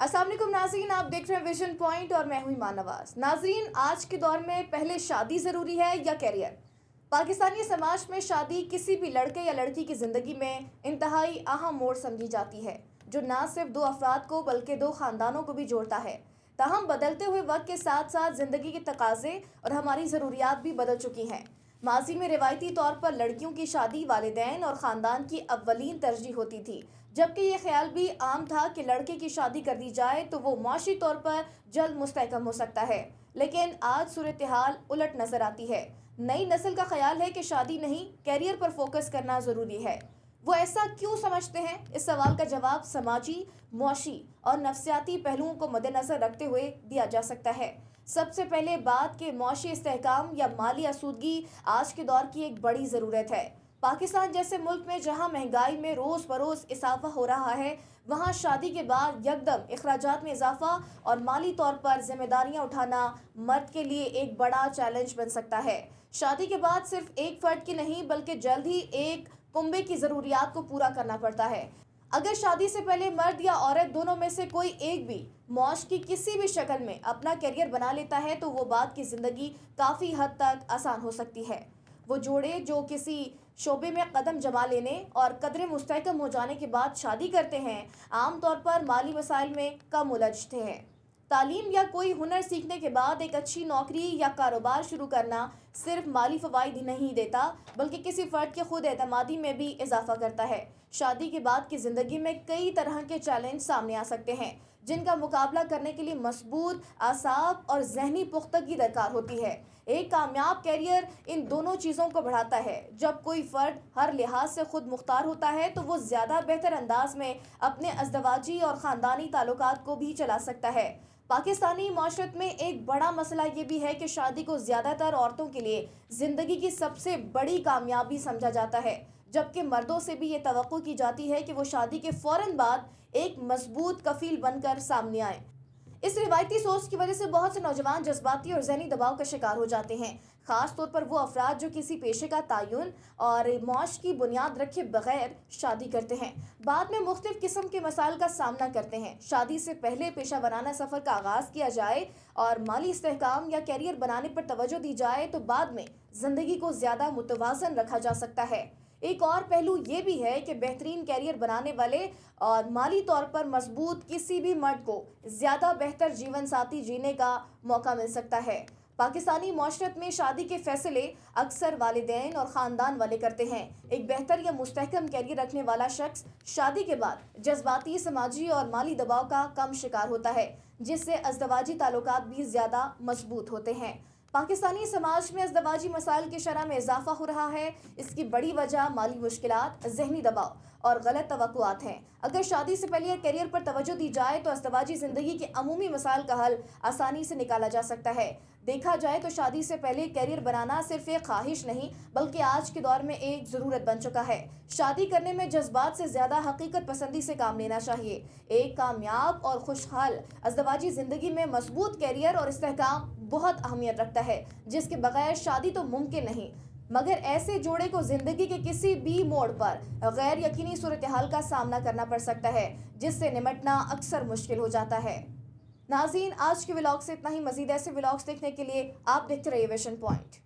अस्सलाम वालेकुम नाज़रीन, आप देख रहे हैं विजन पॉइंट और मैं हूं ईमान नवाज। नाज़रीन, आज के दौर में पहले शादी ज़रूरी है या कैरियर? पाकिस्तानी समाज में शादी किसी भी लड़के या लड़की की ज़िंदगी में इंतहाई अहम मोड़ समझी जाती है, जो ना सिर्फ दो अफराद को बल्कि दो ख़ानदानों को भी जोड़ता है। ताहम बदलते हुए वक्त के साथ साथ ज़िंदगी के तकाज़े और हमारी ज़रूरियात भी बदल चुकी हैं। माजी में रिवायती तौर पर लड़कियों की शादी वालिदैन और ख़ानदान की अव्वलीन तरजीह होती थी, जबकि ये ख्याल भी आम था कि लड़के की शादी कर दी जाए तो वो माशी तौर पर जल्द मुस्तहकम हो सकता है। लेकिन आज सूरत हाल उलट नज़र आती है। नई नस्ल का ख्याल है कि शादी नहीं, कैरियर पर फोकस करना ज़रूरी है। वो ऐसा क्यों समझते हैं? इस सवाल का जवाब समाजी, मुआशी और नफ्सियाती पहलुओं को मद्देनज़र रखते हुए दिया जा सकता है। सबसे पहले बात के मुआशी इस्तेहकाम या माली आसूदगी आज के दौर की एक बड़ी ज़रूरत है। पाकिस्तान जैसे मुल्क में जहां महंगाई में रोज़ बरोज़ इजाफा हो रहा है, वहां शादी के बाद यकदम अखराजात में इजाफा और माली तौर पर जिम्मेदारियां उठाना मर्द के लिए एक बड़ा चैलेंज बन सकता है। शादी के बाद सिर्फ एक फ़र्द की नहीं बल्कि जल्द ही एक कुंबे की ज़रूरियात को पूरा करना पड़ता है। अगर शादी से पहले मर्द या औरत दोनों में से कोई एक भी मौज की किसी भी शक्ल में अपना करियर बना लेता है तो वो बाद की ज़िंदगी काफ़ी हद तक आसान हो सकती है। वो जोड़े जो किसी शोबे में कदम जमा लेने और कदरे मुस्तहकम हो जाने के बाद शादी करते हैं, आमतौर पर माली मसाइल में कम उलझते हैं। तालीम या कोई हुनर सीखने के बाद एक अच्छी नौकरी या कारोबार शुरू करना सिर्फ माली फ़वाइद ही नहीं देता, बल्कि किसी फ़र्द के खुद एतमादी में भी इजाफा करता है। शादी के बाद की ज़िंदगी में कई तरह के चैलेंज सामने आ सकते हैं, जिनका मुकाबला करने के लिए मजबूत आसाब और जहनी पुख्तगी दरकार होती है। एक कामयाब कैरियर इन दोनों चीज़ों को बढ़ाता है। जब कोई फ़र्द हर लिहाज से खुद मुख्तार होता है तो वो ज़्यादा बेहतर अंदाज में अपने अज़दवाजी और ख़ानदानी ताल्लुकात को भी चला सकता है। पाकिस्तानी माशरत में एक बड़ा मसला ये भी है कि शादी को ज़्यादातर औरतों के लिए ज़िंदगी की सबसे बड़ी कामयाबी समझा जाता है, जबकि मर्दों से भी ये तवक्को की जाती है कि वो शादी के फ़ौरन बाद एक मजबूत कफील बनकर सामने आए। इस रिवायती सोच की वजह से बहुत से नौजवान जज्बाती और ज़हनी दबाव का शिकार हो जाते हैं, ख़ास तौर पर वो अफराद जो किसी पेशे का तयन और मौज की बुनियाद रखे बगैर शादी करते हैं। बाद में मुख्तलिफ किस्म के मसाइल का सामना करते हैं। शादी से पहले पेशा बनाना सफ़र का आगाज़ किया जाए और माली इस्तेहकाम या कैरियर बनाने पर तवज्जो दी जाए तो बाद में ज़िंदगी को ज़्यादा मुतवाज़न रखा जा सकता है। एक और पहलू ये भी है कि बेहतरीन कैरियर बनाने वाले और माली तौर पर मजबूत किसी भी मर्द को ज़्यादा बेहतर जीवन साथी जीने का मौका मिल सकता है। पाकिस्तानी माशरत में शादी के फैसले अक्सर वालिदैन और ख़ानदान वाले करते हैं। एक बेहतर या मुस्तहकम कैरियर रखने वाला शख्स शादी के बाद जज्बाती, समाजी और माली दबाव का कम शिकार होता है, जिससे अज़दवाजी ताल्लुकात भी ज़्यादा मजबूत होते हैं। पाकिस्तानी समाज में अज़दवाजी मसाइल की शरह में इजाफा हो रहा है। इसकी बड़ी वजह माली मुश्किलात, ज़हनी दबाव और गलत तवक्कुआत हैं। अगर शादी से पहले कैरियर पर तवज्जो दी जाए तो अज़दवाजी ज़िंदगी के अमूमी मसाइल का हल आसानी से निकाला जा सकता है। देखा जाए तो शादी से पहले कैरियर बनाना सिर्फ एक ख्वाहिश नहीं बल्कि आज के दौर में एक ज़रूरत बन चुका है। शादी करने में जज्बात से ज़्यादा हकीकत पसंदी से काम लेना चाहिए। एक कामयाब और खुशहाल अज़दवाजी ज़िंदगी में मजबूत कैरियर और इस्तेहकाम बहुत अहमियत रखता है, जिसके बगैर शादी तो मुमकिन नहीं। मगर ऐसे जोड़े को ज़िंदगी के किसी भी मोड़ पर गैर यकीनी सूरत हाल का सामना करना पड़ सकता है, जिससे निपटना अक्सर मुश्किल हो जाता है। नाज़रीन, आज के व्लॉग से इतना ही। मज़ीद ऐसे व्लॉग्स देखने के लिए आप देखते रहिए विजन पॉइंट।